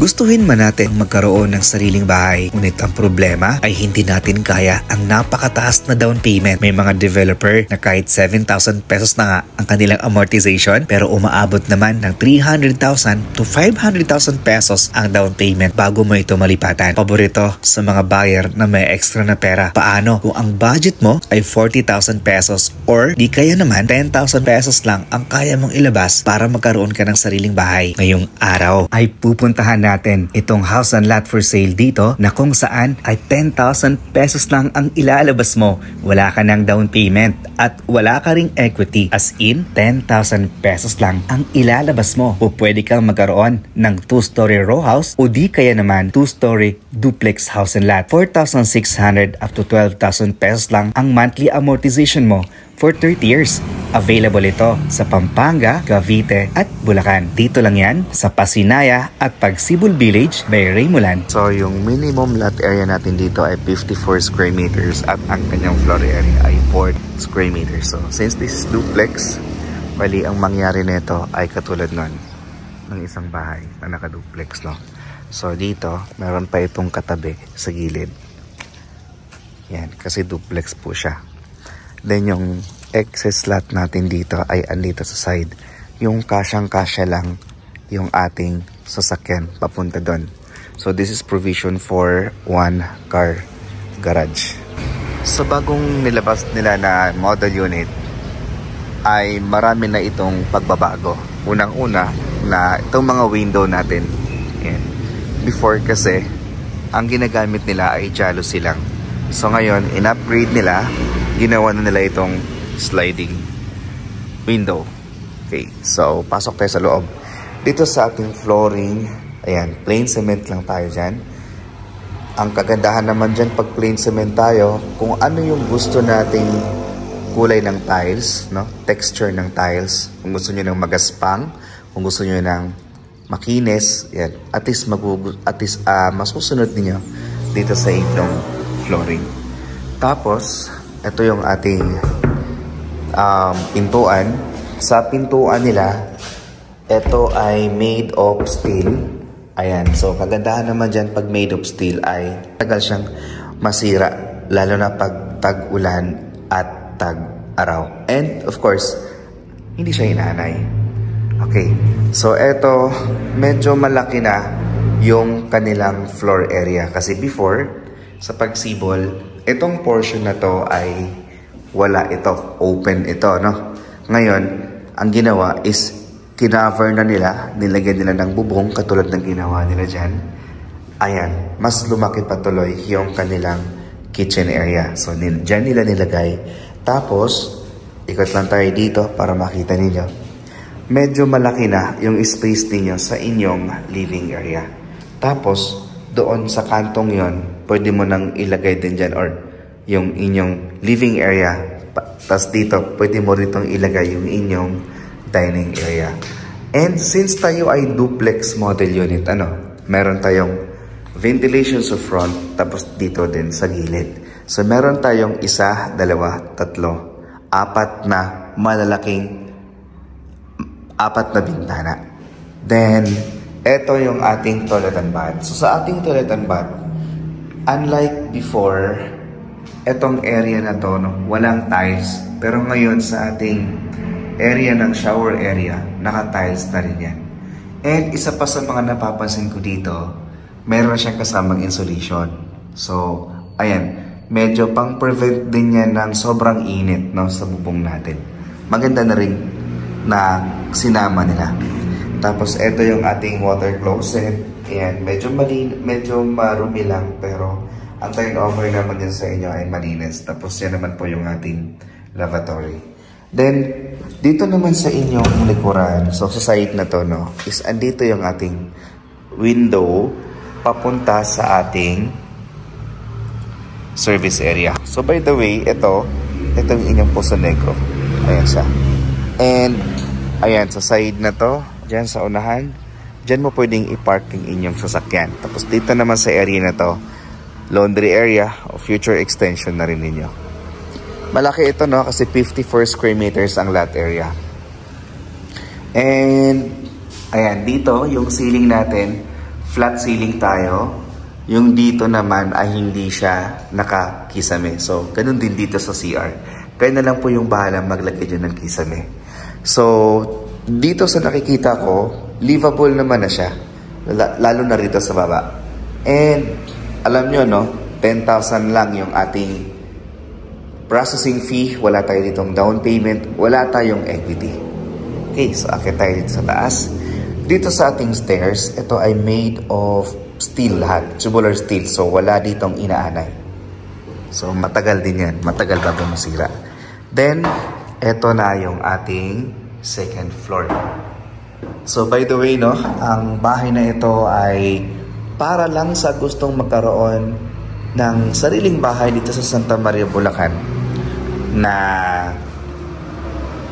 Gustuhin man natin magkaroon ng sariling bahay, ngunit ang problema ay hindi natin kaya ang napakataas na down payment. May mga developer na kahit 7,000 pesos na nga ang kanilang amortization, pero umaabot naman ng 300,000 to 500,000 pesos ang down payment bago mo ito malipatan. Paborito sa mga buyer na may extra na pera. Paano kung ang budget mo ay 40,000 pesos or di kaya naman 10,000 pesos lang ang kaya mong ilabas para magkaroon ka ng sariling bahay? Ngayong araw ay pupuntahan natin itong house and lot for sale dito na kung saan ay 10,000 pesos lang ang ilalabas mo. Wala ka ng down payment at wala ka ring equity. As in, 10,000 pesos lang ang ilalabas mo. O pwede kang magkaroon ng 2-story row house o di kaya naman 2-story duplex house and lot. 4,600 up to 12,000 pesos lang ang monthly amortization mo for 30 years. Available ito sa Pampanga, Cavite at Bulacan. Dito lang yan sa Pasinaya at Pagsibol Village by Raymulan. So yung minimum lot area natin dito ay 54 square meters at ang kanyang floor area ay 4 square meters. So since this is duplex, bali ang mangyari nito ay katulad nun ng isang bahay na nakaduplex, no? So dito meron pa itong katabi sa gilid. Yan, kasi duplex po siya. Then yung excess lot natin dito ay andito sa side. Yung kasyang-kasya lang yung ating sasakyan papunta doon. So this is provision for 1 car garage. Sa bagong nilabas nila na model unit ay marami na itong pagbabago. Unang-una na itong mga window natin. Yan. Before kasi ang ginagamit nila ay jalousie lang. So ngayon in-upgrade nila, ginawa na nila itong sliding window. Okay, so pasok tayo sa loob. Dito sa ating flooring, ayan, plain cement lang tayo dyan. Ang kagandahan naman dyan pag plain cement tayo, kung ano yung gusto nating kulay ng tiles, no? Texture ng tiles. Kung gusto nyo ng magaspang, kung gusto nyo ng makinis, yan. At least masusunod niyo dito sa inyong flooring. Tapos ito yung ating pintuan. Sa pintuan nila, ito ay made of steel. Ayan, so kagandahan naman dyan pag made of steel ay tagal siyang masira, lalo na pag tag-ulan at tag-araw. And of course, hindi siya inanay. Okay, so ito medyo malaki na yung kanilang floor area. Kasi before, sa Pagsibol, itong portion na to ay wala ito, open ito, no? Ngayon, ang ginawa is kinover na nila, nilagyan nila ng bubong katulad ng ginawa nila dyan. Ayan, mas lumaki pa tuloy yung kanilang kitchen area. So, dyan nila nilagay. Tapos, ikot lang tayo dito para makita ninyo. Medyo malaki na yung space ninyo sa inyong living area. Tapos, doon sa kantong yon, pwede mo nang ilagay din dyan or yung inyong living area. Tapos dito, pwede mo ritong ilagay yung inyong dining area. And since tayo ay duplex model unit, meron tayong ventilation sa front, tapos dito din sa gilid. So meron tayong 1, 2, 3, 4 na malalaking 4 na bintana. Then, ito yung ating toilet and bath. So sa ating toilet and bath, unlike before, etong area na to, walang tiles. Pero ngayon sa ating area ng shower area, naka-tiles na rin yan. And isa pa sa mga napapansin ko dito, meron siyang kasamang insulation. So, ayan, medyo pang-prevent din yan ng sobrang init, no, sa bubong natin. Maganda na rin na sinama nila. Tapos, ito yung ating water closet. Ayan, medyo marumi lang, pero ang turnover naman din sa inyo ay malinis. Tapos, yan naman po yung ating lavatory. Then, dito naman sa inyong likuran, so sa side na to, no, is andito yung ating window papunta sa ating service area. So, by the way, ito yung inyong Poso Negro. Ayan siya. And, ayan, sa side na to, dyan sa unahan, dyan mo pwedeng i-park yung inyong sasakyan. Tapos dito naman sa area na to, laundry area o future extension na rin ninyo. Malaki ito, no, kasi 54 square meters ang lot area. And ayan, dito yung ceiling natin flat ceiling tayo. Yung dito naman ay hindi siya nakakisame. So, ganun din dito sa CR. Kaya na lang po yung bahala maglagay dyan ng kisame. So, dito sa nakikita ko, livable naman na siya. Lalo na rito sa baba. And, alam nyo, no? 10,000 lang yung ating processing fee. Wala tayo ditong down payment. Wala tayong equity. Okay, so akit tayo dito sa taas. Dito sa ating stairs, ito ay made of steel lahat. Tubular steel. So, wala ditong inaanay. So, matagal din yan. Matagal bago masira. Then, ito na yung ating second floor. So, by the way, no, ang bahay na ito ay para lang sa gustong magkaroon ng sariling bahay dito sa Santa Maria, Bulacan na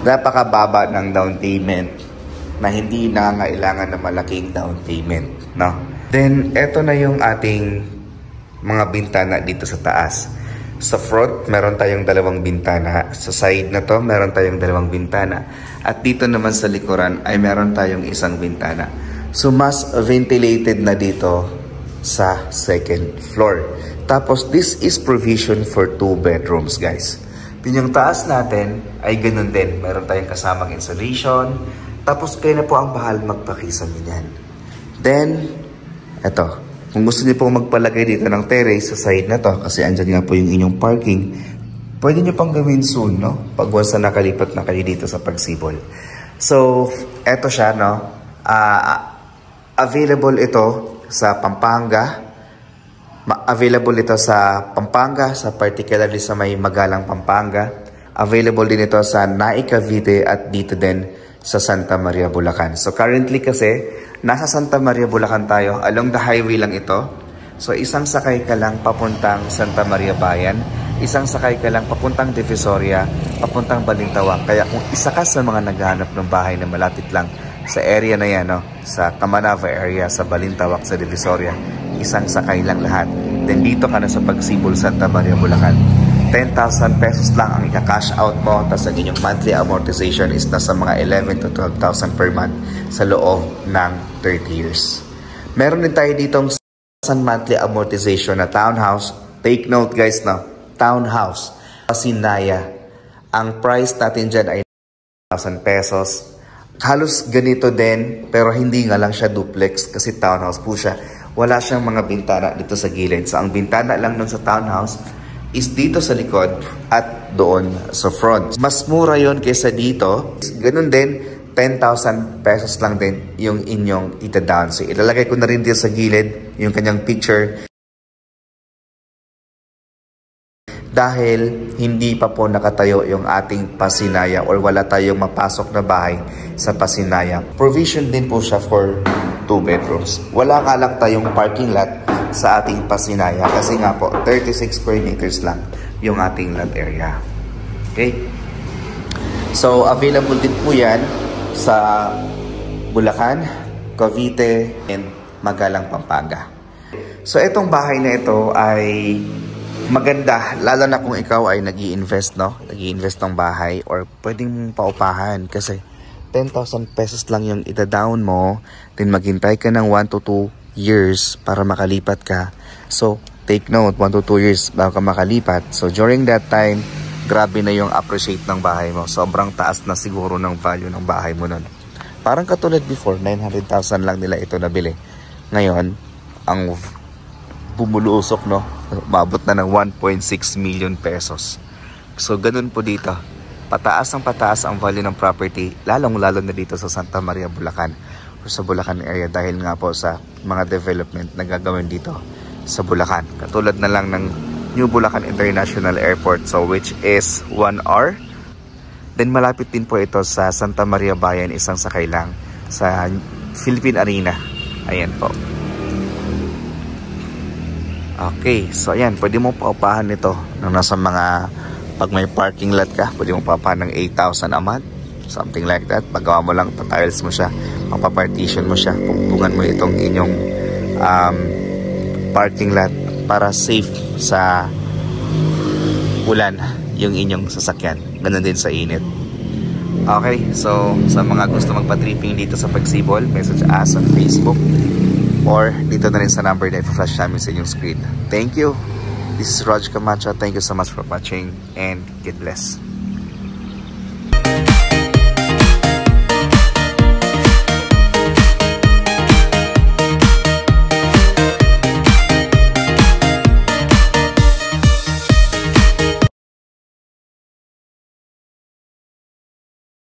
napakababa ng down payment na hindi nangangailangan ng malaking down payment, no? Then, eto na yung ating mga bintana dito sa taas. Sa front, meron tayong dalawang bintana. Sa side na to, meron tayong dalawang bintana. At dito naman sa likuran ay meron tayong isang bintana. So, mas ventilated na dito sa second floor. Tapos, this is provision for 2 bedrooms, guys. Yung taas natin ay ganun din. Meron tayong kasamang insulation. Tapos, kayo na po ang bahal magpakisame niyan. Then, eto. Kung gusto niyo pong magpalagay dito ng terrace sa side na to, kasi andyan nga po yung inyong parking, pwede niyo pang gawin soon, no? Pag once na nakalipat na kayo dito sa Pagsibol. So, eto siya, no? Available ito sa Pampanga. Available ito sa Pampanga, sa particularly sa may Magalang, Pampanga. Available din ito sa Naik, Cavite at dito din sa Santa Maria, Bulacan. So currently kasi, nasa Santa Maria, Bulacan tayo. Along the highway lang ito. So isang sakay ka lang papuntang Santa Maria Bayan. Isang sakay ka lang papuntang Divisoria, papuntang Balintawak. Kaya kung isa ka sa mga naghahanap ng bahay na malapit lang sa area na yan, no? Sa Camanava area, sa Balintawak, sa Divisoria, isang sakay lang lahat. Then dito ka na sa Pagsibol, Santa Maria, Bulacan. 10,000 pesos lang ang ika-cash out mo, tapos ang inyong monthly amortization is nasa mga 11 to 12,000 per month sa loob ng 30 years. Meron din tayo ditong monthly amortization na townhouse. Take note guys, no? Townhouse, Pasinaya. Ang price natin dyan ay 1,000 pesos. Halos ganito din, pero hindi nga lang siya duplex kasi townhouse po siya. Wala siyang mga bintana dito sa gilid. So ang bintana lang nun sa townhouse is dito sa likod at doon sa front. Mas mura yon kaysa dito. Ganun din, 10,000 pesos lang din yung inyong ita-down. So ilalagay ko na rin dito sa gilid yung kanyang picture. Dahil hindi pa po nakatayo yung ating Pasinaya or wala tayong mapasok na bahay sa Pasinaya. Provision din po siya for 2 bedrooms. Wala nga lang tayong parking lot sa ating Pasinaya kasi nga po 36 square meters lang yung ating lot area. Okay? So available din po yan sa Bulacan, Cavite, and Magalang, Pampanga. So itong bahay na ito ay maganda, lalo na kung ikaw ay nag-i-invest, no? Nag-i-invest ng bahay or pwedeng paupahan kasi 10,000 pesos lang yung ita-down mo, then maghintay ka ng 1 to 2 years para makalipat ka. So, take note, 1 to 2 years bago ka makalipat. So, during that time, grabe na yung appreciate ng bahay mo. Sobrang taas na siguro ng value ng bahay mo nun. Parang katulad before, 900,000 lang nila ito nabili. Ngayon, ang bumulusok, no? Mabot na ng 1.6 million pesos. So, ganun po dito. Pataas ang value ng property, lalong-lalo na dito sa Santa Maria, Bulacan o sa Bulacan area dahil nga po sa mga development na gagawin dito sa Bulacan. Katulad na lang ng New Bulacan International Airport, so which is 1 hour. Then malapit din po ito sa Santa Maria Bayan, isang sakay lang sa Philippine Arena. Ayan po. Okay, so ayan, pwede mo paupahan nito ng nasa mga, pag may parking lot ka, pwede mo paupahan ng 8,000 a month. Something like that. Paggawa mo lang, pa-tiles mo siya, mapapartition mo siya, pupunggan mo itong inyong parking lot para safe sa ulan yung inyong sasakyan. Ganun din sa init. Okay, so sa mga gusto magpa-tripping dito sa Pagsibol, message us on Facebook. or dito na rin sa number na i-flash namin sa inyong screen. Thank you. This is Raj Camacho. Thank you so much for watching and God bless.